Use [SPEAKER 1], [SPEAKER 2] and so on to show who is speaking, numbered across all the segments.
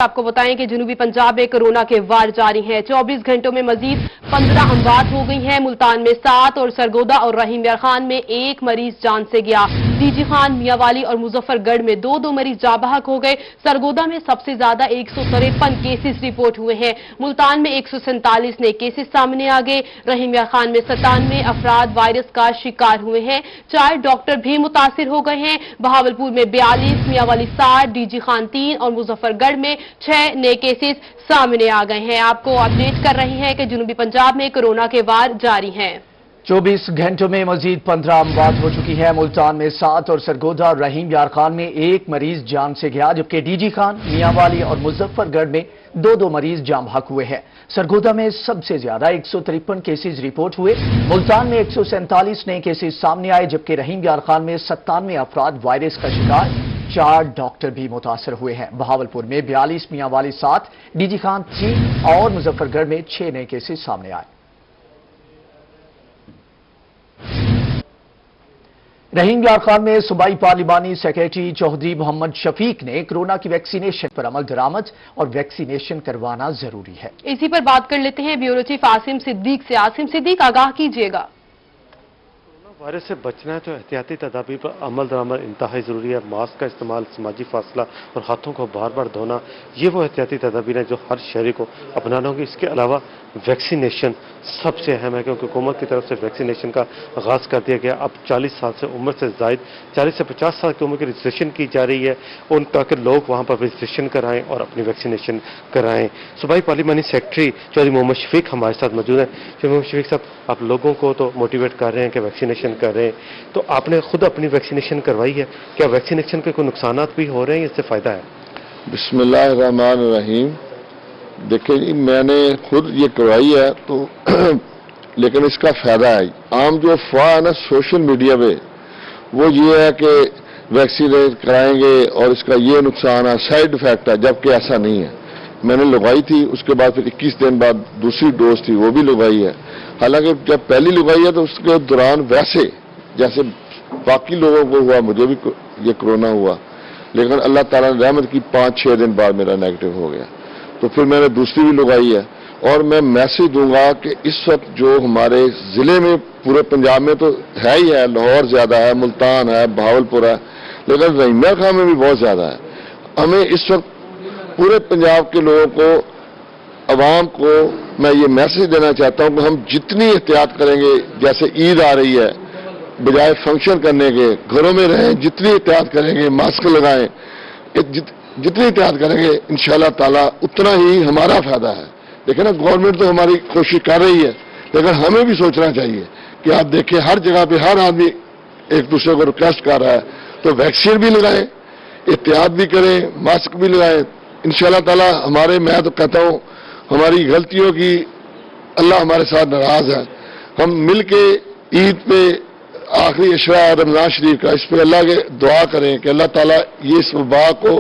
[SPEAKER 1] आपको बताएं कि जनूबी पंजाब में कोरोना के वार जारी हैं। 24 घंटों में मजीद 15 अमवात हो गई हैं। मुल्तान में 7 और सरगोदा और रहीम यार खान में 1 मरीज जान से गया। डीजी खान, मियांवाली और मुजफ्फरगढ़ में 2-2 मरीज जाबहक हो गए। सरगोदा में सबसे ज्यादा 153 केसेस रिपोर्ट हुए हैं। मुल्तान में 147 नए केसेस सामने आ गए। रहीम यार खान में 97 अफराद वायरस का शिकार हुए हैं। 4 डॉक्टर भी मुतासिर हो गए हैं। बहावलपुर में 42, मियांवाली 60, डीजी खान 3 और मुजफ्फरगढ़ में 6 नए केसेस सामने आ गए हैं। आपको अपडेट कर रही हैं कि जनूबी पंजाब में कोरोना के वार जारी हैं।
[SPEAKER 2] 24 घंटों में मजीद 15 अमवात हो चुकी है। मुल्तान में 7 और सरगोदा और रहीम यार खान में 1 मरीज जान से गया, जबकि डीजी खान, मियांवाली और मुजफ्फरगढ़ में 2-2 मरीज जाम हक हुए हैं। सरगोदा में सबसे ज्यादा 153 केसेस रिपोर्ट हुए। मुल्तान में 147 नए केसेस सामने आए, जबकि रहीम यार खान में 97 अफराद वायरस का शिकार, 4 डॉक्टर भी मुतासर हुए हैं। बहावलपुर में 42, मियांवाली 7, डीजी खान 3 और मुजफ्फरगढ़ में 6 नए केसेस सामने आए। रहीम यार खान में सूबाई पार्लिमानी सेक्रेटरी चौधरी मोहम्मद शफीक ने कोरोना की वैक्सीनेशन पर अमल दरामद और वैक्सीनेशन करवाना जरूरी है।
[SPEAKER 1] इसी पर बात कर लेते हैं ब्यूरो चीफ आसिम सिद्दीक से। आसिम सिद्दीक, आगाह कीजिएगा।
[SPEAKER 3] वायरस से बचना है तो एहतियाती तदाबीर पर अमल दरामद इंतहाई ज़रूरी है। मास्क का इस्तेमाल, समाजी फासला और हाथों को बार बार धोना, ये वो एहतियाती तदाबीर हैं जो हर शहरी को अपनाना होगी। इसके अलावा वैक्सीनेशन सबसे अहम है, क्योंकि हुकूमत की तरफ से वैक्सीनेशन का आगाज़ कर दिया गया। अब 40 साल से उम्र से ज़ायद 40 से 50 साल की उम्र की रजिस्ट्रेशन की जा रही है उन, ताकि लोग वहाँ पर रजिस्ट्रेशन कराएँ और अपनी वैक्सीनेशन कराएँ। सूबाई पार्लिमानी सेक्रेटरी चौधरी मोहम्मद शफीक हमारे साथ मौजूद हैं। चौधरी मोहम्मद शफीक साहब, आप लोगों को तो मोटिवेट कर रहे हैं कि वैक्सीनेशन कर रहे हैं, तो आपने खुद अपनी वैक्सीनेशन करवाई है, क्या वैक्सीनेशन के कोई नुकसान भी हो रहे हैं, इससे फायदा है?
[SPEAKER 4] बिस्मिल्लाहिर्रहमानिर्रहीम। देखिए जी, मैंने खुद ये करवाई है तो लेकिन इसका फायदा है। आम जो अफवाह है ना सोशल मीडिया पे, वो ये है कि वैक्सीन कराएंगे और इसका ये नुकसान है, साइड इफेक्ट है, जबकि ऐसा नहीं है। मैंने लगवाई थी, उसके बाद फिर 21 दिन बाद दूसरी डोज थी, वो भी लगवाई है। हालांकि जब पहली लगवाई है तो उसके दौरान वैसे जैसे बाकी लोगों को हुआ, मुझे भी ये कोरोना हुआ, लेकिन अल्लाह ताला ने रहमत की 5-6 दिन बाद मेरा नेगेटिव हो गया, तो फिर मैंने दूसरी भी लगाई है। और मैं मैसेज दूंगा कि इस वक्त जो हमारे जिले में, पूरे पंजाब में तो है ही है, लाहौर ज्यादा है, मुल्तान है, बहावलपुर है, लेकिन रहीम यार खान में भी बहुत ज्यादा है। हमें इस वक्त पूरे पंजाब के लोगों को, अवाम को मैं ये मैसेज देना चाहता हूं कि हम जितनी एहतियात करेंगे, जैसे ईद आ रही है, बजाय फंक्शन करने के घरों में रहें, जितनी एहतियात करेंगे, मास्क लगाएं, जितनी एहतियात करेंगे इंशाअल्लाह ताला उतना ही हमारा फायदा है। देखिए ना, गवर्नमेंट तो हमारी कोशिश कर रही है, लेकिन हमें भी सोचना चाहिए कि आप देखें हर जगह पे हर आदमी एक दूसरे को रिक्वेस्ट कर रहा है, तो वैक्सीन भी लगाएं, एहतियात भी करें, मास्क भी लगाएं। इंशाअल्लाह ताला मैं तो कहता हूं हमारी गलतियों की अल्लाह हमारे साथ नाराज है। हम मिल के ईद पे आखिरी अशरा रमजान शरीफ का, इस पे अल्लाह के दुआ करें कि अल्लाह ताला ये इस वबा को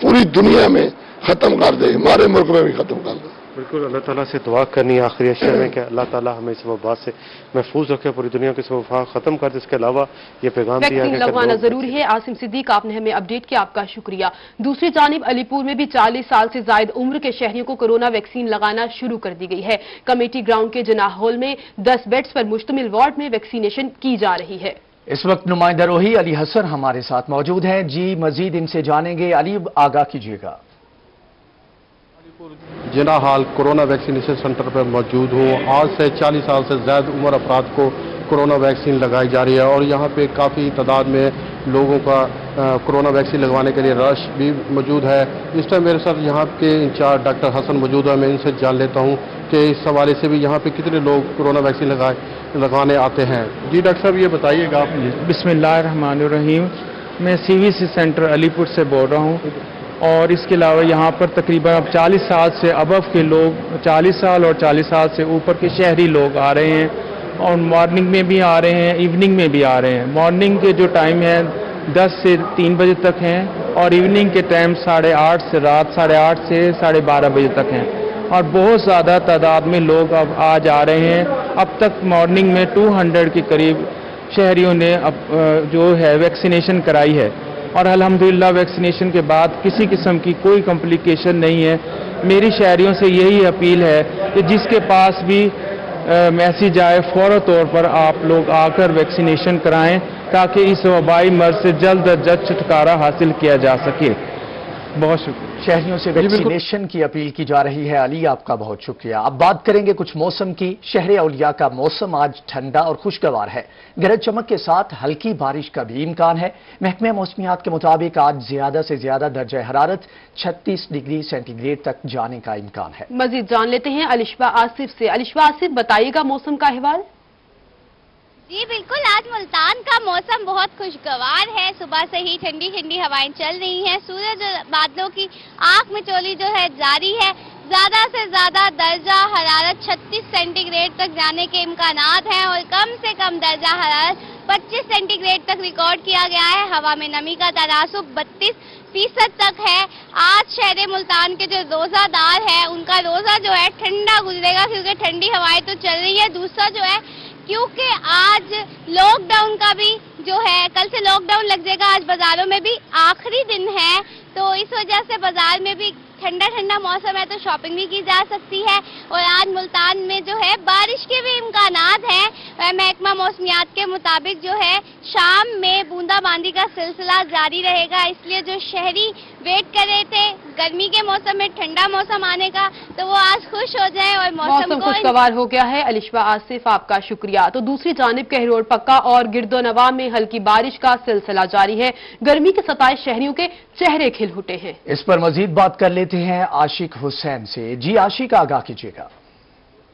[SPEAKER 4] पूरी दुनिया में खत्म कर दे, हमारे मुल्क में भी खत्म कर दे।
[SPEAKER 3] बिल्कुल, अल्लाह ताला से दुआ करनी है आखिरी अशर में कि अल्लाह ताला हमें इस वबा से महफूज रखे, पूरी दुनिया की इस वबा खत्म कर दे। इसके अलावा ये पैगाम दिया
[SPEAKER 1] वैक्सीन लगवाना जरूरी है। आसिम सिद्दीक, आपने हमें अपडेट किया, आपका शुक्रिया। दूसरी जानिब अलीपुर में भी 40 साल से जायद उम्र के शहरियों को कोरोना वैक्सीन लगाना शुरू कर दी गई है। कमेटी ग्राउंड के जनाह हॉल में 10 बेड्स पर मुश्तमिल वार्ड में वैक्सीनेशन की जा रही है।
[SPEAKER 2] इस वक्त नुमाइंदा रोही अली हसन हमारे साथ मौजूद हैं। जी, मजीद इनसे जानेंगे। अली, आगाह कीजिएगा।
[SPEAKER 5] जिना हाल कोरोना वैक्सीनेशन सेंटर पर मौजूद हूँ। आज से 40 साल से ज़्यादा उम्र अफराद को कोरोना वैक्सीन लगाई जा रही है और यहाँ पे काफ़ी तादाद में लोगों का कोरोना वैक्सीन लगवाने के लिए रश भी मौजूद है। इस टाइम मेरे साथ यहाँ के इंचार्ज डॉक्टर हसन मौजूद है। मैं इनसे जान लेता हूँ कि इस हवाले से भी यहाँ पे कितने लोग कोरोना वैक्सीन लगाने आते हैं। जी डॉक्टर साहब, ये बताइएगा आप।
[SPEAKER 6] बिस्मिल्लाहिर्रहमानिर्रहीम। मैं सीवीसी सेंटर अलीपुर से बोल रहा हूँ और इसके अलावा यहाँ पर तकरीबन अब 40 साल से अबव के लोग, 40 साल और 40 साल से ऊपर के शहरी लोग आ रहे हैं और मॉर्निंग में भी आ रहे हैं, इवनिंग में भी आ रहे हैं। मॉर्निंग के जो टाइम है 10 से 3 बजे तक हैं और इवनिंग के टाइम 8:30 से रात 8:30 से 12:30 बजे तक हैं और बहुत ज़्यादा तादाद में लोग अब आज आ रहे हैं। अब तक मॉर्निंग में 200 के करीब शहरियों ने अब जो है वैक्सीनेशन कराई है। और अल्हम्दुलिल्लाह वैक्सीनेशन के बाद किसी किस्म की कोई कॉम्प्लिकेशन नहीं है। मेरी शहरियों से यही अपील है कि जिसके पास भी मैसेज आए फौरी तौर पर आप लोग आकर वैक्सीनेशन कराएं ताकि इस वबाई मर्ज से जल्द अज जल्द छुटकारा हासिल किया जा सके। बहुत शुक्रिया।
[SPEAKER 2] शहरियों से वैक्सीनेशन की अपील की जा रही है। अली, आपका बहुत शुक्रिया। अब बात करेंगे कुछ मौसम की। शहर औलिया का मौसम आज ठंडा और खुशगवार है। गरज चमक के साथ हल्की बारिश का भी इम्कान है। महकमे मौसमियात के मुताबिक आज ज्यादा से ज्यादा दर्जा हरारत 36 डिग्री सेंटीग्रेड तक जाने का इम्कान है।
[SPEAKER 1] मजीद जान लेते हैं अलिशबा आसिफ से। अलिशबा आसिफ, बताइएगा मौसम का अहवाल।
[SPEAKER 7] जी बिल्कुल, आज मुल्तान का मौसम बहुत खुशगवार है। सुबह से ही ठंडी ठंडी हवाएं चल रही हैं। सूरज बादलों की आंख मिचौली जो है जारी है। ज्यादा से ज्यादा दर्जा हरारत 36 सेंटीग्रेड तक जाने के इम्कानात हैं और कम से कम दर्जा हरारत 25 सेंटीग्रेड तक रिकॉर्ड किया गया है। हवा में नमी का तनासुब 32% तक है। आज शहर मुल्तान के जो रोजादार है उनका रोजा जो है ठंडा गुजरेगा, क्योंकि ठंडी हवाएं तो चल रही है। दूसरा जो है, क्योंकि आज लॉकडाउन का भी जो है, कल से लॉकडाउन लग जाएगा। आज बाजारों में भी आखिरी दिन है, तो इस वजह से बाजार में भी ठंडा ठंडा मौसम है, तो शॉपिंग भी की जा सकती है। और आज मुल्तान में जो है बारिश के भी इम्कानात हैं। महकमा मौसमियात के मुताबिक जो है शाम में बूंदाबांदी का सिलसिला जारी रहेगा। इसलिए जो शहरी वेट कर रहे थे गर्मी के मौसम में ठंडा मौसम आने का, तो वो आज खुश हो जाएं और मौसम
[SPEAKER 1] खुशगवार हो गया है। अलिशबा आसिफ, आपका शुक्रिया। तो दूसरी जानिब कहरोड पक्का और गिरदोनवा में हल्की बारिश का सिलसिला जारी है। गर्मी के 27 शहरियों के चेहरे खिल उठे हैं।
[SPEAKER 2] इस पर मजीद बात कर लेते हैं आशिक हुसैन से। जी आशिक, आगाह कीजिएगा।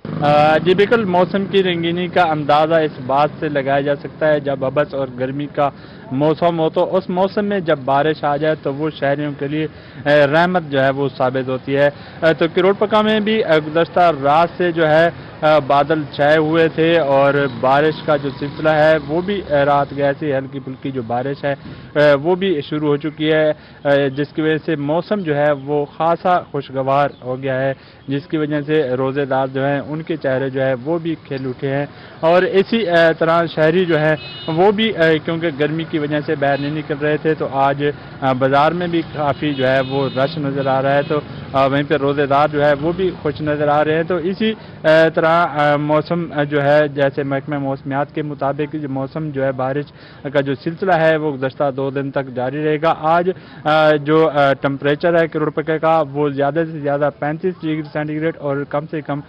[SPEAKER 6] जी बिल्कुल, मौसम की रंगीनी का अंदाज़ा इस बात से लगाया जा सकता है जब अबस और गर्मी का मौसम हो, तो उस मौसम में जब बारिश आ जाए तो वो शहरियों के लिए रहमत जो है वो साबित होती है। तो किरोड़ पक्का में भी गुज़श्ता रात से जो है बादल छाए हुए थे और बारिश का जो सिलसिला है वो भी रात गए से हल्की फुल्की जो बारिश है वो भी शुरू हो चुकी है, जिसकी वजह से मौसम जो है वो खासा खुशगवार हो गया है, जिसकी वजह से रोज़ेदार जो हैं उनके चेहरे जो है वो भी खिल उठे हैं। और इसी तरह शहरी जो है वो भी क्योंकि गर्मी की वजह से बाहर नहीं निकल रहे थे, तो आज बाज़ार में भी काफ़ी जो है वो रश नज़र आ रहा है। तो वहीं पर रोज़ेदार जो है वो भी खुश नज़र आ रहे हैं। तो इसी तरह मौसम जो है, जैसे महकमे मौसमियात के मुताबिक जो मौसम जो है बारिश का जो सिलसिला है वो गुज़श्ता 2 दिन तक जारी रहेगा। आज जो टेम्परेचर है किरोड़ पक्के का वो ज़्यादा से ज़्यादा 35 डिग्री सेंटीग्रेड और कम से कम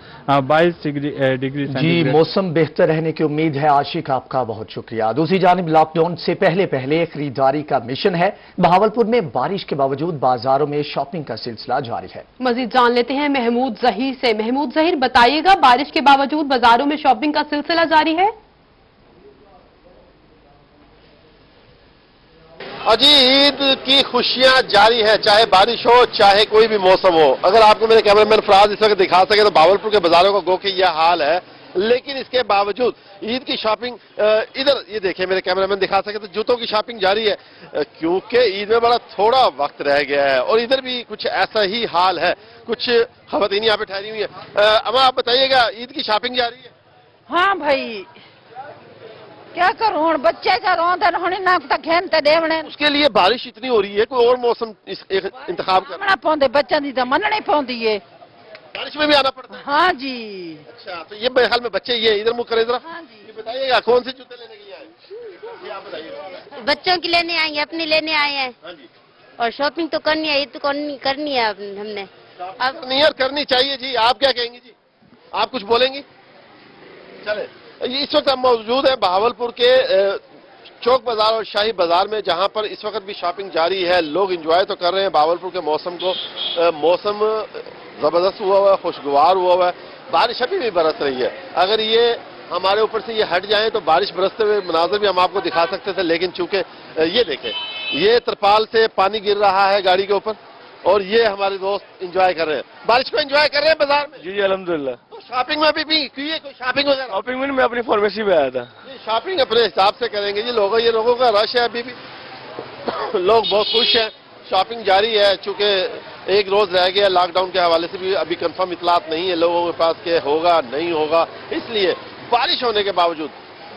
[SPEAKER 6] 22 डिग्री सेंटीग्रेड।
[SPEAKER 2] जी, मौसम बेहतर रहने की उम्मीद है। आशिक, आपका बहुत शुक्रिया। दूसरी जानिब लॉकडाउन से पहले खरीदारी का मिशन है। बहावलपुर में बारिश के बावजूद बाजारों में शॉपिंग का सिलसिला जारी है।
[SPEAKER 1] मजीद जान लेते हैं महमूद जहीर से। महमूद जहीर, बताइएगा बारिश के बावजूद बाजारों में शॉपिंग का सिलसिला जारी है।
[SPEAKER 8] अजी, ईद की खुशियां जारी है, चाहे बारिश हो चाहे कोई भी मौसम हो। अगर आपको मेरे कैमरामैन फराज इस वक्त दिखा सके तो बहावलपुर के बाजारों का गो कि यह हाल है, लेकिन इसके बावजूद ईद की शॉपिंग इधर ये देखिए मेरे कैमरामैन दिखा सके तो जूतों की शॉपिंग जारी है, क्योंकि ईद में बड़ा थोड़ा वक्त रह गया है। और इधर भी कुछ ऐसा ही हाल है, कुछ खवातीन यहाँ पे ठहरी हुई है। अम्मा, आप बताइएगा, ईद की शॉपिंग जारी है?
[SPEAKER 9] हाँ भाई, क्या करूं, हुण बच्चे का रोंदन हुण ना तक खेनते देवणे।
[SPEAKER 8] उसके लिए बारिश इतनी हो रही है, कोई और मौसम इंतखाब करना
[SPEAKER 9] पौंदे, बच्चों की तो मननी पौंदी है।
[SPEAKER 8] बारिश में भी आना पड़ता है?
[SPEAKER 9] हाँ जी।
[SPEAKER 8] अच्छा, तो ये मेरे ख्याल में बच्चे ये इधर मुँह करे जरा।
[SPEAKER 9] हाँ जी।
[SPEAKER 8] ये बताइएगा कौन से जूते लेने के लिए आए? ये आप बताइए।
[SPEAKER 7] बच्चों की लेने आएंगे, अपनी लेने आए हैं।
[SPEAKER 8] हाँ जी।
[SPEAKER 7] और शॉपिंग तो करनी है, ये तो करनी है हमने।
[SPEAKER 8] अब नहीं यार, करनी चाहिए जी। आप क्या कहेंगी जी? आप कुछ बोलेंगी? चले, इस वक्त हम मौजूद है बहावलपुर के चौक बाजार और शाही बाजार में, जहां पर इस वक्त भी शॉपिंग जारी है। लोग एंजॉय तो कर रहे हैं बहावलपुर के मौसम को। मौसम जबरदस्त हुआ हुआ है, खुशगवार हुआ हुआ है। बारिश अभी भी बरस रही है। अगर ये हमारे ऊपर से ये हट जाए तो बारिश बरसते हुए मनाजर भी हम आपको दिखा सकते थे, लेकिन चूंकि ये देखें, ये तिरपाल से पानी गिर रहा है गाड़ी के ऊपर और ये हमारे दोस्त एंजॉय कर रहे हैं, बारिश को एंजॉय कर रहे हैं बाजार में।
[SPEAKER 10] जी अल्हम्दुलिल्लाह।
[SPEAKER 8] तो शॉपिंग में भी की है कोई शॉपिंग वगैरह?
[SPEAKER 10] शॉपिंग में मैं अपनी फार्मेसी में आया था।
[SPEAKER 8] शॉपिंग अपने हिसाब से करेंगे जी। लोगों का रश है अभी भी, लोग बहुत खुश हैं। शॉपिंग जारी है, चूंकि एक रोज रह गया। लॉकडाउन के हवाले से भी अभी कंफर्म इतलात नहीं है लोगों के पास कि होगा नहीं होगा, इसलिए बारिश होने के बावजूद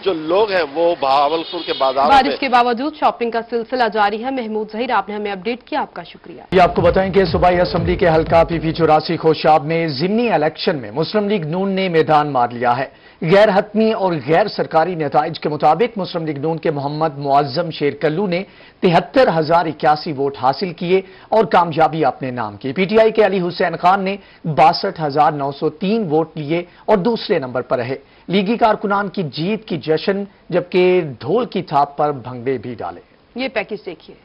[SPEAKER 8] जो लोग हैं वो भावलपुर के बाजारों
[SPEAKER 1] बारिश
[SPEAKER 8] में
[SPEAKER 1] के बावजूद शॉपिंग का सिलसिला जारी है। महमूद जहीर, आपने हमें अपडेट किया, आपका शुक्रिया।
[SPEAKER 2] ये आपको बताएं कि सूबाई असम्बली के हल्का PP 84 खोशाब में जिमनी इलेक्शन में मुस्लिम लीग नून ने मैदान मार लिया है। गैर हतमी और गैर सरकारी नताइज के मुताबिक मुस्लिम लीग नून के मोहम्मद मुआज्जम शेर कल्लू ने 73,081 वोट हासिल किए और कामयाबी अपने नाम की। PTI के अली हुसैन खान ने 62,903 वोट लिए और दूसरे नंबर पर रहे। लीगी कारकुनान की जीत की जश्न, जबकि ढोल की थाप पर भंगड़े भी डाले।
[SPEAKER 1] ये पैकेज देखिए।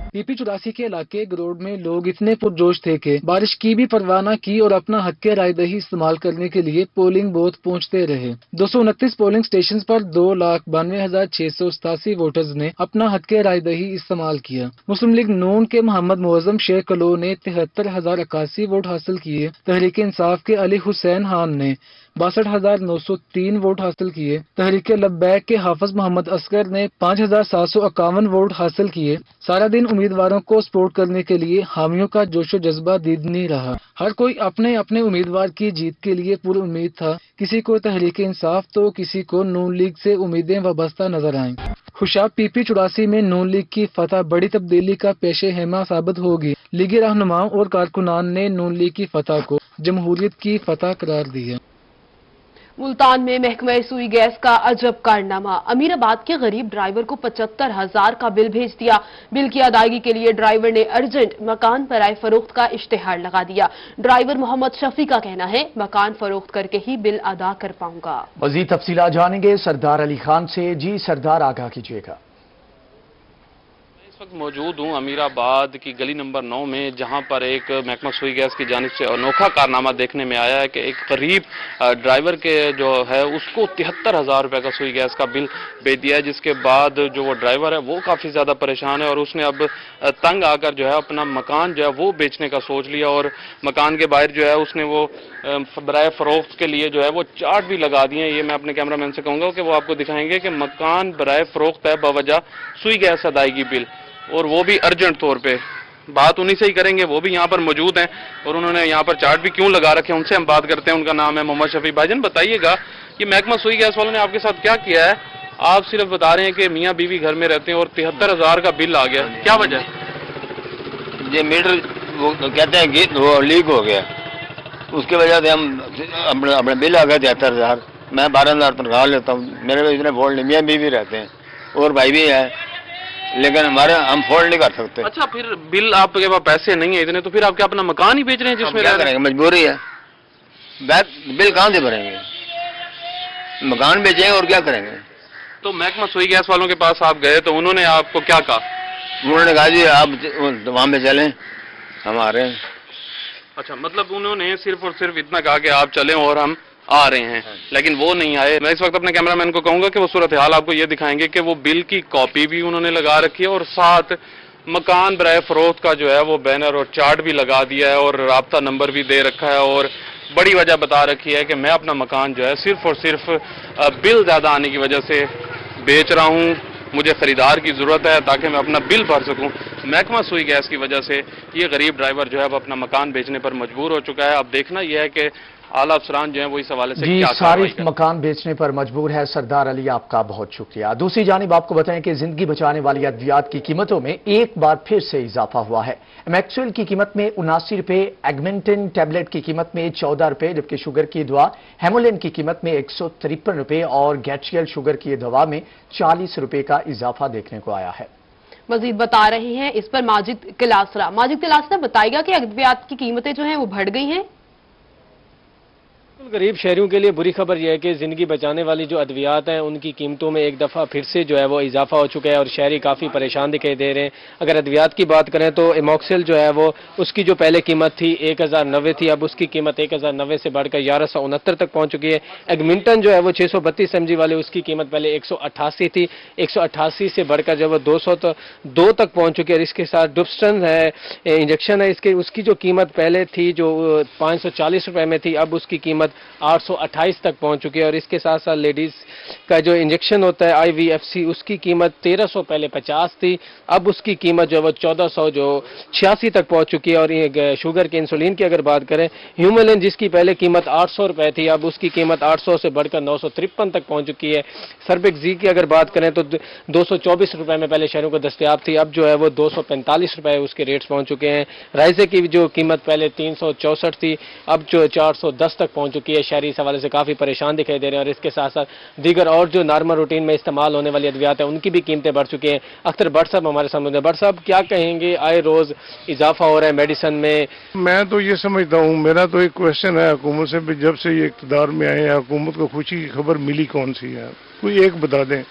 [SPEAKER 11] PP 84 के इलाके गरोड में लोग इतने पुरजोश थे कि बारिश की भी परवाह न की और अपना हक के रायदही इस्तेमाल करने के लिए पोलिंग बूथ पहुंचते रहे। 229 पोलिंग स्टेशन पर 2,92,687 वोटर्स ने अपना हक के रायदही इस्तेमाल किया। मुस्लिम लीग नून के मोहम्मद मुअज्जम शेर कलो ने 73,081 वोट हासिल किए। तहरीक इंसाफ के अली हुसैन खान ने 62,903 वोट हासिल किए। तहरीक लब्बैक के हाफिज मोहम्मद असगर ने 5,751 वोट हासिल किए। सारा दिन उम्मीदवारों को सपोर्ट करने के लिए हामियों का जोशो जज्बा दीदनी रहा। हर कोई अपने अपने उम्मीदवार की जीत के लिए पूरी उम्मीद था। किसी को तहरीक इंसाफ तो किसी को नून लीग से उम्मीदें वाबस्ता नजर आईं। खुशाब PP 84 में नून लीग की फतह बड़ी तब्दीली का पेशे हेमा साबित होगी। लीगी रहनुमाओं और कारकुनान ने नून लीग की फतह को जमहूरियत की फतह करार दिया।
[SPEAKER 1] मुल्तान में महकमा सुई गैस का अजब कारनामा। अमीराबाद के गरीब ड्राइवर को 75,000 का बिल भेज दिया। बिल की अदायगी के लिए ड्राइवर ने अर्जेंट मकान बराए फरोख्त का इश्तेहार लगा दिया। ड्राइवर मोहम्मद शफी का कहना है, मकान फरोख्त करके ही बिल अदा कर पाऊंगा।
[SPEAKER 2] मजीद तफसीलात जानेंगे सरदार अली खान से। जी सरदार, आगाह कीजिएगा।
[SPEAKER 12] इस वक्त मौजूद हूँ अमीराबाद की गली नंबर 9 में, जहां पर एक महकमा सुई गैस की जानिब से अनोखा कारनामा देखने में आया है कि एक गरीब ड्राइवर के जो है उसको 73,000 रुपए का सुई गैस का बिल भेज दिया है, जिसके बाद जो वो ड्राइवर है वो काफ़ी ज़्यादा परेशान है और उसने अब तंग आकर जो है अपना मकान जो है वो बेचने का सोच लिया और मकान के बाहर जो है उसने वो बराए फरोख्त के लिए जो है वो चार्ट भी लगा दिए हैं। ये मैं अपने कैमरामैन से कहूँगा कि वो आपको दिखाएंगे कि मकान बराए फरोख्त है बवजह सुई गैस अदायगी बिल, और वो भी अर्जेंट तौर पे। बात उन्हीं से ही करेंगे, वो भी यहाँ पर मौजूद हैं और उन्होंने यहाँ पर चार्ट भी क्यों लगा रखे हैं, उनसे हम बात करते हैं। उनका नाम है मोहम्मद शफी। भाईजान बताइएगा, ये महकमा सुई गैस वालों ने आपके साथ क्या किया है? आप सिर्फ बता रहे हैं कि मियाँ बीवी घर में रहते हैं और 73,000 का बिल आ गया, क्या वजह?
[SPEAKER 10] ये मीटर वो कहते हैं कि वो लीक हो गया, उसकी वजह से हम अपने बिल आ गया 73,000। मैं 12,000 तनख्वाह लेता हूँ, मेरे में इतने फोल्ड नहीं, मियाँ बीवी रहते हैं और भाई भी है, लेकिन हम फोल्ड नहीं कर सकते।
[SPEAKER 12] अच्छा, फिर बिल आपके पास पैसे नहीं है इतने, तो फिर आप क्या अपना मकान ही बेच रहे हैं जिसमें
[SPEAKER 10] क्या करेंगे? मजबूरी है, बिल कहाँ से भरेंगे? मकान बेचेंगे और क्या करेंगे?
[SPEAKER 12] तो महकमा सुई गैस वालों के पास आप गए तो उन्होंने आपको क्या कहा?
[SPEAKER 10] उन्होंने कहा जी आप वहां पे चलें, हम आ रहे हैं।
[SPEAKER 12] अच्छा, मतलब उन्होंने सिर्फ और सिर्फ इतना कहा कि आप चलें और हम आ रहे हैं, लेकिन वो नहीं आए। मैं इस वक्त अपने कैमरामैन को कहूंगा कि वो सूरत हाल आपको ये दिखाएंगे कि वो बिल की कॉपी भी उन्होंने लगा रखी है और साथ मकान बराए फरोख्त का जो है वो बैनर और चार्ट भी लगा दिया है और राब्ता नंबर भी दे रखा है और बड़ी वजह बता रखी है कि मैं अपना मकान जो है सिर्फ और सिर्फ बिल ज्यादा आने की वजह से बेच रहा हूँ, मुझे खरीदार की जरूरत है ताकि मैं अपना बिल भर सकूं। महकमा सुई गैस की वजह से ये गरीब ड्राइवर जो है वो अपना मकान बेचने पर मजबूर हो चुका है। अब देखना यह है कि आला अफसरान जो है वो इस हवाले से
[SPEAKER 2] जी
[SPEAKER 12] क्या
[SPEAKER 2] सारिफ मकान बेचने पर मजबूर है। सरदार अली, आपका बहुत शुक्रिया। दूसरी जानिब आपको बताएं कि जिंदगी बचाने वाली अद्वियात की कीमतों में एक बार फिर से इजाफा हुआ है। मैक्सवेल की कीमत में 79 रुपए, एगमेंटिन टैबलेट की कीमत में 14 रुपए, जबकि शुगर की दवा हेमोलिन की कीमत में 153 रुपए और गैट्रियल शुगर की दवा में 40 रुपए का इजाफा देखने को आया है।
[SPEAKER 1] मजीद बता रहे हैं इस पर माजिद किलासरा। माजिद किलासरा बताएगा कि अद्वियात की कीमतें जो हैं वो बढ़ गई हैं।
[SPEAKER 13] गरीब शहरियों के लिए बुरी खबर यह है कि जिंदगी बचाने वाली जो अद्वियात हैं उनकी कीमतों में एक दफ़ा फिर से जो है वो इजाफा हो चुका है और शहरी काफ़ी परेशान दिखाई दे रहे हैं। अगर अद्वियात की बात करें तो एमोक्सिल जो है वो उसकी जो पहले कीमत थी 1090 थी, अब उसकी कीमत 1090 से बढ़कर 1169 तक पहुंच चुकी है। एगमिंटन जो है वो 632 mg वाले उसकी कीमत पहले 188 थी, 188 से बढ़कर जो वो 202 तक पहुंच चुकी है। और इसके साथ डुपस्टन है इंजेक्शन है, इसके उसकी जो कीमत पहले थी जो 540 रुपए में थी, अब उसकी कीमत कीमत 828 तक पहुंच चुकी है और इसके साथ साथ लेडीज का जो इंजेक्शन होता है IVFC उसकी कीमत 1300 पहले 50 थी, अब उसकी कीमत जो है वो 1486 तक पहुंच चुकी है। और ये शुगर के इंसुलिन की अगर बात करें, ह्यूमेलिन जिसकी पहले कीमत 800 रुपए थी, अब उसकी कीमत 800 से बढ़कर 953 तक पहुंच चुकी है। सर्बिक जी की अगर बात करें तो 224 रुपए में पहले शहरों को दस्तयाब थी, अब जो है वो 245 रुपए उसके रेट्स पहुंच चुके हैं। राइजे की जो कीमत पहले 364 थी, अब जो 410 तक पहुंच चुकी है। शहरी इस हवाले से काफी परेशान दिखाई दे रहे हैं और इसके साथ साथ दीगर और जो नॉर्मल रूटीन में इस्तेमाल होने वाली अद्वियात है उनकी भी कीमतें बढ़ चुकी हैं। अख्तर भट्ट साहब हमारे सामने। भट्ट साहब क्या कहेंगे, आए रोज इजाफा हो रहा है मेडिसिन में?
[SPEAKER 14] मैं तो ये समझता हूँ, मेरा तो एक क्वेश्चन है हुकूमत से, जब से ये इक़्तिदार में आए हैं हुकूमत को खुशी की खबर मिली कौन सी है? कोई एक बता दें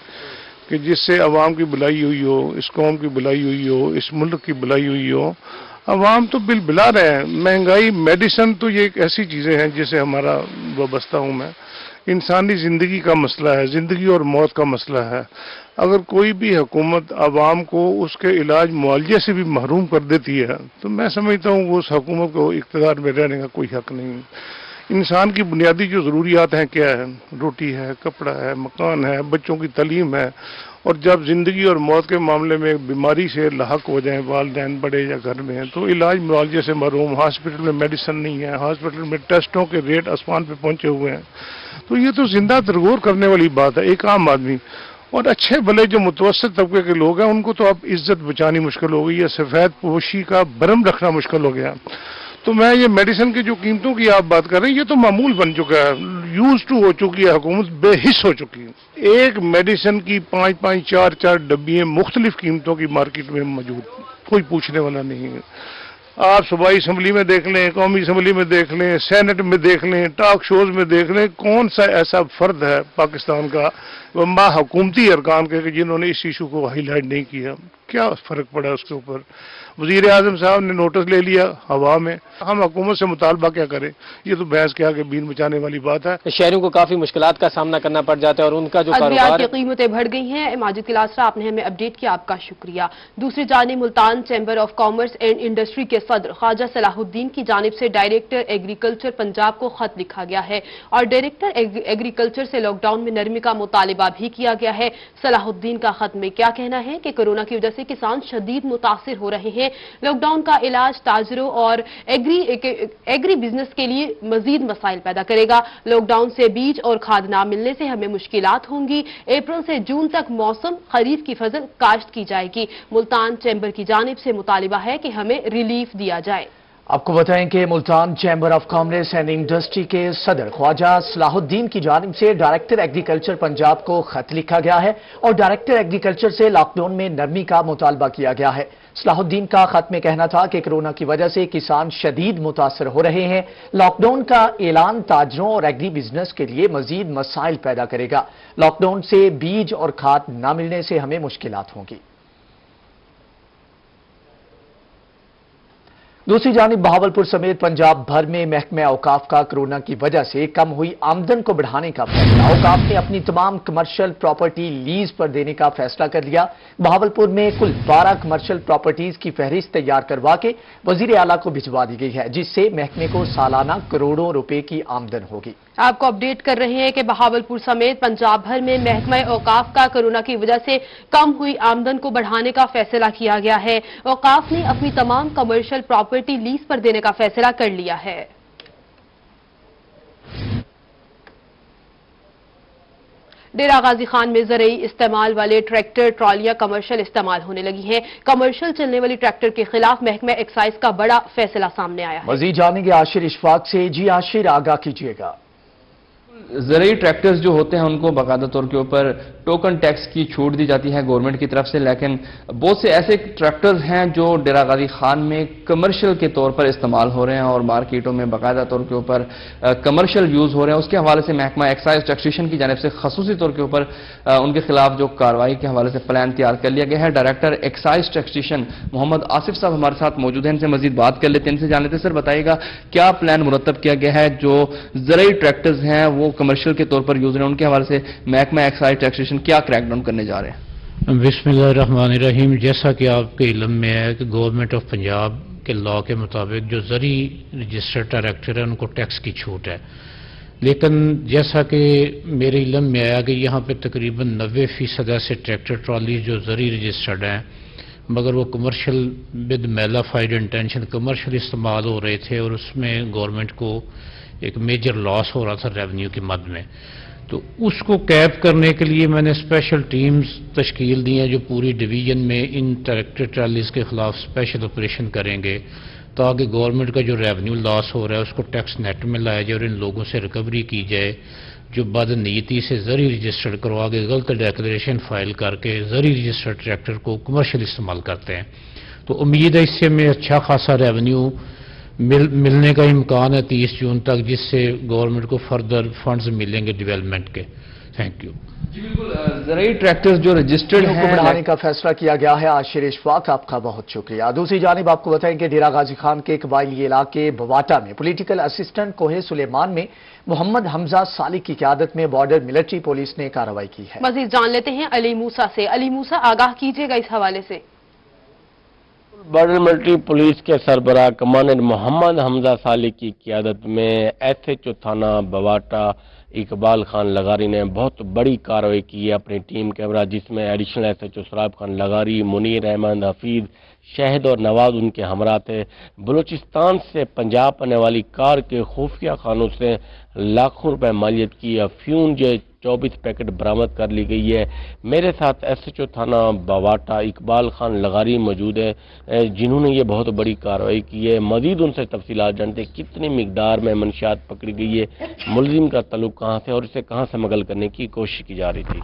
[SPEAKER 14] कि जिससे अवाम की भलाई हुई हो, इस कौम की भलाई हुई हो, इस मुल्क की भलाई हुई हो। अवाम तो बिल बिला रहे हैं, महंगाई, मेडिसिन, तो ये एक ऐसी चीज़ें हैं जिससे हमारा वाबस्ता हूँ मैं। इंसानी ज़िंदगी का मसला है, ज़िंदगी और मौत का मसला है। अगर कोई भी हुकूमत आवाम को उसके इलाज मुआवजे से भी महरूम कर देती है तो मैं समझता हूँ वो उस हुकूमत को इक़्तिदार में रहने का कोई हक नहीं। इंसान की बुनियादी जो ज़रूरियात हैं क्या है? रोटी है, कपड़ा है, मकान है, बच्चों की तालीम है। और जब ज़िंदगी और मौत के मामले में बीमारी से लाहक हो जाएं वालिदैन बड़े या घर में हैं तो इलाज मुआवजे से महरूम, हॉस्पिटल में मेडिसिन नहीं है, हॉस्पिटल में टेस्टों के रेट आसमान पे पहुंचे हुए हैं, तो ये तो जिंदा तरगोर करने वाली बात है। एक आम आदमी और अच्छे भले जो मुतवस्सित तबके के लोग हैं उनको तो अब इज्जत बचानी मुश्किल हो गई है, सफ़ेद पोशी का भरम रखना मुश्किल हो गया। तो मैं ये मेडिसिन की जो कीमतों की आप बात कर रहे हैं ये तो मामूल बन चुका है, यूज टू हो चुकी है, हुकूमत बेहिस हो चुकी है। एक मेडिसिन की 5-5, 4-4 डब्बियाँ मुख्तलिफ कीमतों की मार्केट में मौजूद, कोई पूछने वाला नहीं है। आप सूबाई असम्बली में देख लें, कौमी असम्बली में देख लें, सेनेट में देख लें, टॉक शोज में देख लें, कौन सा ऐसा फर्द है पाकिस्तान का हुकूमती अरकान के जिन्होंने इस इशू को हाईलाइट नहीं किया? क्या फर्क पड़ा उसके ऊपर? वज़ीर आज़म साहब ने नोटिस ले लिया हवा में, हम हुकूमत से मुतालबा क्या करें? ये तो बहस के आगे बीन बचाने वाली बात है।
[SPEAKER 13] शहरों को काफी मुश्किलात का सामना करना पड़ जाता है और उनका जो
[SPEAKER 1] कारोबार की कीमतें बढ़ गई हैं। माजिद किलासरा, आपने हमें अपडेट किया, आपका शुक्रिया। दूसरी जानिब Multan chamber of commerce and industry के सदर ख्वाजा सलाहुद्दीन की जानिब से डायरेक्टर एग्रीकल्चर पंजाब को खत लिखा गया है और डायरेक्टर एग्रीकल्चर से लॉकडाउन में नरमी का मुतालिबा भी किया गया है। सलाहुद्दीन का खत में क्या कहना है कि कोरोना की वजह से किसान शदीद मुतासिर हो रहे हैं। लॉकडाउन का इलाज ताजरों और एग्री बिजनेस के लिए मजीद मसाइल पैदा करेगा। लॉकडाउन से बीज और खाद ना मिलने से हमें मुश्किलात होंगी। अप्रैल से जून तक मौसम खरीफ की फसल काश्त की जाएगी। मुल्तान चैम्बर की जानिब से मुतालिबा है कि हमें रिलीफ दिया जाए।
[SPEAKER 2] आपको बताएं कि Multan chamber of commerce and industry के सदर ख्वाजा सलाहुद्दीन की जानिब से डायरेक्टर एग्रीकल्चर पंजाब को खत लिखा गया है और डायरेक्टर एग्रीकल्चर से लॉकडाउन में नरमी का मुतालबा किया गया है। सलाहुद्दीन का खत में कहना था कि कोरोना की वजह से किसान शदीद मुतासर हो रहे हैं। लॉकडाउन का ऐलान ताजरों और एग्री बिजनेस के लिए मजीद मसाइल पैदा करेगा। लॉकडाउन से बीज और खाद न मिलने से हमें मुश्किलात होंगी। दूसरी जानिब बहावलपुर समेत पंजाब भर में महकमे औकाफ का कोरोना की वजह से कम हुई आमदन को बढ़ाने का फैसला। औकाफ ने अपनी तमाम कमर्शियल प्रॉपर्टी लीज पर देने का फैसला कर लिया। बहावलपुर में कुल 12 कमर्शियल प्रॉपर्टीज की फहरिस्त तैयार करवा के वजीर आला को भिजवा दी गई है, जिससे महकमे को सालाना करोड़ों रुपए की आमदन होगी।
[SPEAKER 1] आपको अपडेट कर रहे हैं कि बहावलपुर समेत पंजाब भर में महकमा औकाफ का कोरोना की वजह से कम हुई आमदन को बढ़ाने का फैसला किया गया है। औकाफ ने अपनी तमाम कमर्शियल प्रॉपर्टी लीज पर देने का फैसला कर लिया है। डेरा गाजी खान में ज़रूरी इस्तेमाल वाले ट्रैक्टर ट्रॉलियां कमर्शियल इस्तेमाल होने लगी हैं। कमर्शियल चलने वाली ट्रैक्टर के खिलाफ महकमा एक्साइज का बड़ा फैसला सामने आया है।
[SPEAKER 2] मजीद जानेंगे आशिर इशफाक से। जी आशिर, आगाह कीजिएगा।
[SPEAKER 15] ज़रूरी ट्रैक्टर्स जो होते हैं उनको बाकायदा तौर के ऊपर टोकन टैक्स की छूट दी जाती है गवर्नमेंट की तरफ से, लेकिन बहुत से ऐसे ट्रैक्टर्स हैं जो डेरा गाजी खान में कमर्शियल के तौर पर इस्तेमाल हो रहे हैं और मार्केटों में बाकायदा तौर के ऊपर कमर्शियल यूज़ हो रहे हैं। उसके हवाले से महकमा एक्साइज टैक्सेशन की जानिब से खसूसी तौर के ऊपर उनके खिलाफ जो कार्रवाई के हवाले से प्लान तैयार कर लिया गया है। Director excise taxation Mohammad Asif साहब हमारे साथ मौजूद हैं, इनसे मजीद बात कर लेते हैं, इनसे जान लेते हैं। सर बताइएगा क्या प्लान मुरतब किया गया है जो ज़रूरी ट्रैक्टर्स हैं वो कमर्शियल के तौर पर यूज हैं, उनके हवाले से महकमा एक्साइज टैक्सेशन क्या क्रैकडाउन करने जा रहे हैं?
[SPEAKER 16] बिस्मिल्लाहिर्रहमानिर्रहीम। जैसा कि आपके इल्म में है कि गवर्नमेंट ऑफ पंजाब के लॉ के मुताबिक जो ज़रूरी रजिस्टर्ड ट्रैक्टर है उनको टैक्स की छूट है। लेकिन जैसा कि मेरे इल्म में आया कि यहाँ पे तकरीबन 90% ऐसे ट्रैक्टर ट्रॉली जो ज़री रजिस्टर्ड हैं, मगर वो commercial with mala fide intention commercial इस्तेमाल हो रहे थे और उसमें गवर्नमेंट को एक मेजर लॉस हो रहा था रेवेन्यू की मद में। तो उसको कैप करने के लिए मैंने स्पेशल टीम्स तश्कील दी हैं जो पूरी डिवीज़न में इन ट्रैक्टर ट्रॉलीज़ के ख़िलाफ़ स्पेशल ऑपरेशन करेंगे ताकि गवर्नमेंट का जो रेवेन्यू लॉस हो रहा है उसको टैक्स नेट में लाया जाए और इन लोगों से रिकवरी की जाए जो बदनीयती से ज़री रजिस्टर्ड करवा के गलत डिक्लेरेशन फाइल करके ज़री रजिस्टर्ड ट्रैक्टर को कमर्शियल इस्तेमाल करते हैं। तो उम्मीद है इससे में अच्छा खासा रेवेन्यू मिलने का इम्कान है 30 जून तक, जिससे गवर्नमेंट को फर्दर फंड्स मिलेंगे डेवलपमेंट के। Thank you.
[SPEAKER 15] जी बिल्कुल, ज़रूरी ट्रैक्टर्स जो रजिस्टर्ड
[SPEAKER 2] को
[SPEAKER 15] हैं
[SPEAKER 2] बढ़ाने का फैसला किया गया है। आशिर इशफाक, आपका बहुत शुक्रिया। दूसरी जानिब आपको बताएं कि डेरा गाजी खान के कबायली इलाके बवाटा में पॉलिटिकल असिस्टेंट कोहे सुलेमान में मोहम्मद हमजा सालिक की क़यादत में बॉर्डर मिलिट्री पुलिस ने कार्रवाई की है।
[SPEAKER 1] मजीद जान लेते हैं अली मूसा से। अली मूसा, आगाह कीजिएगा इस हवाले से।
[SPEAKER 17] बॉर्डर मिलिट्री पुलिस के सरबराह कमांडेंट मोहम्मद हमजा सालिक की क़यादत में SHO थाना बवाटा इकबाल खान लगारी ने बहुत बड़ी कार्रवाई की है अपनी टीम के हमरा, जिसमें एडिशनल SHO सराब खान लगारी, मुनीर अहमद, हफीज, शहद और नवाज उनके हमरा थे। बलूचिस्तान से पंजाब आने वाली कार के खुफिया खानों से लाखों रुपए मालियत की अफ्यूम जो 24 पैकेट बरामद कर ली गई है। मेरे साथ SHO थाना बवाटा इकबाल खान लगारी मौजूद है जिन्होंने ये बहुत बड़ी कार्रवाई की है। मजीद उनसे तफसीलात जानते कितनी मिकदार में मंशियात पकड़ी गई है, मुलजिम का तल्लुक कहाँ से और इसे कहाँ से स्मगल करने की कोशिश की जा रही थी।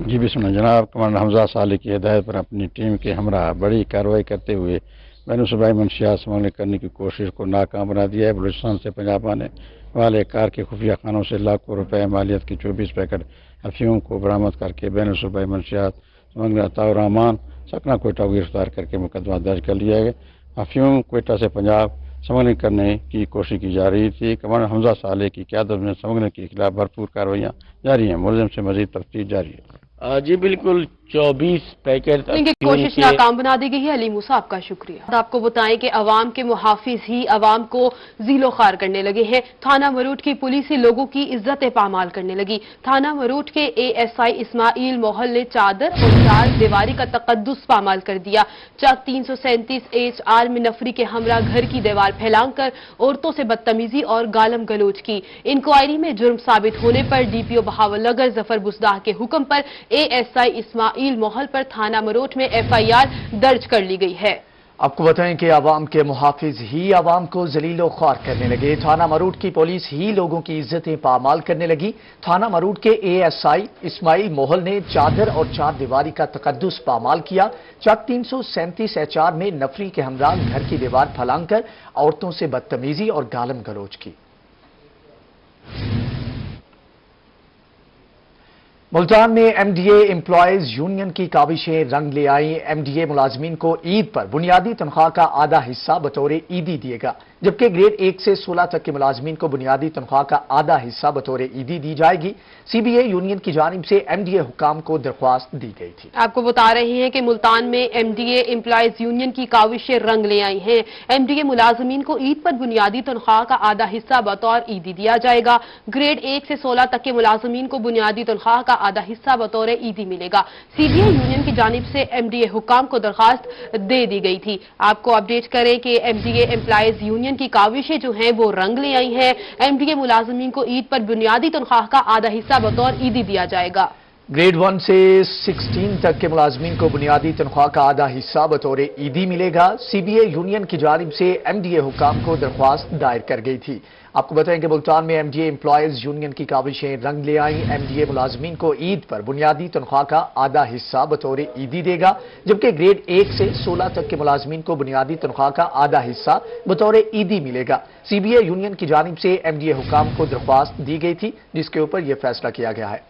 [SPEAKER 18] जी बिस्मिल्लाह जनाब, कमांडर हमजा सालिक की हिदायत पर अपनी टीम के हमरा बड़ी कार्रवाई करते हुए मैंने सूबाई मंशियात स्मगलिंग करने की कोशिश को नाकाम बना दिया है। बलूचिस्तान से पंजाब आने वाले कार के खुफिया खानों से लाखों रुपए मालियत की 24 पैकेट अफीम को बरामद करके बैन सूबाई मंशियात स्मगलर अताउर रहमान सकना कोयटा को गिरफ्तार करके मुकदमा दर्ज कर लिया है। अफीम कोयटा से पंजाब स्मगलिंग करने की कोशिश की जा रही थी। कमांडर हमजा सालिक की क़यादत में स्मगलिंग के खिलाफ भरपूर कार्रवाइयाँ जारी हैं। मुलजिम से मजीद तफ्तीश जारी है।
[SPEAKER 17] जी बिल्कुल, 24 पैकेट
[SPEAKER 1] कोशिश नाकाम बना दी गई है। अली मूसा, आपका शुक्रिया। आपको बताएं कि अवाम के मुहाफिज ही अवाम को जीलो खार करने लगे हैं। थाना मरूट की पुलिस ही लोगों की इज्जत पामाल करने लगी। थाना मरूट के ASI इस्माइल मोहल ने चादर और चार दीवारी का तकद्दुस पामाल कर दिया। चक 337 HR में नफरी के हमरा घर की दीवार फैलाकर औरतों से बदतमीजी और गालम गलोच की। इंक्वायरी में जुर्म साबित होने पर DPO बहावलनगर जफर बुसदाह के हुक्म पर ASI इस्माइल मोहल पर थाना मरोट में FIR दर्ज कर ली गई है।
[SPEAKER 2] आपको बताएं कि आवाम के मुहाफिज ही आवाम को जलीलो ख्वार करने लगे। थाना मरूट की पुलिस ही लोगों की इज्जतें पामाल करने लगी। थाना मरूट के ASI इस्माइल मोहल ने चादर और चार दीवारी का तकद्दुस पामाल किया। चक 337 HR में नफरी के हमरा घर की दीवार फैलाकर औरतों से बदतमीजी और गालम गलोच की। मुल्तान में MDA एम्प्लॉयज यूनियन की काविशें रंग ले आई। MDA मुलाजमीन को ईद पर बुनियादी तनख्वाह का आधा हिस्सा बतौर ईदी दिएगा, जबकि ग्रेड 1 से 16 तक के मुलाजमीन को बुनियादी तनख्वाह का आधा हिस्सा बतौर ईदी दी जाएगी। CBA यूनियन की जानिब से MDA हुकाम को दरख्वास्त दी गई थी।
[SPEAKER 1] आपको बता रहे हैं कि मुल्तान में MDA एम्प्लॉयज यूनियन की काविशें रंग ले आई हैं। MDA मुलाजमीन को ईद पर बुनियादी तनख्वाह का आधा हिस्सा बतौर ईदी दिया जाएगा। ग्रेड 1 से 16 तक के मुलाजमीन को बुनियादी तनख्वाह का आधा हिस्सा बतौर ईदी मिलेगा। CBA यूनियन की जानिब से MDA हुकाम को दरखास्त दे दी गई थी। आपको अपडेट करें कि MDA एम्प्लॉयज यूनियन की काविशें जो हैं वो रंग ले आई हैं। MDA मुलाजमीन को ईद पर बुनियादी तनख्वाह का आधा हिस्सा बतौर ईदी दिया जाएगा।
[SPEAKER 2] ग्रेड 1 से 16 तक के मुलाजमीन को बुनियादी तनख्वाह का आधा हिस्सा बतौर ईदी मिलेगा। CBA यूनियन की जानिब से MDA हुकाम को दरख्वास्त दायर कर गई थी। आपको बताएं कि मुल्तान में MDA एम्प्लॉयज यूनियन की काविशें रंग ले आई। MDA मुलाजमीन को ईद पर बुनियादी तनख्वाह का आधा हिस्सा बतौर ईदी देगा, जबकि ग्रेड 1 से 16 तक के मुलाजमीन को बुनियादी तनख्वाह का आधा हिस्सा बतौर ईदी मिलेगा। CBA यूनियन की जानिब से MDA हुकाम को दरख्वास्त दी गई थी, जिसके ऊपर यह फैसला किया गया है।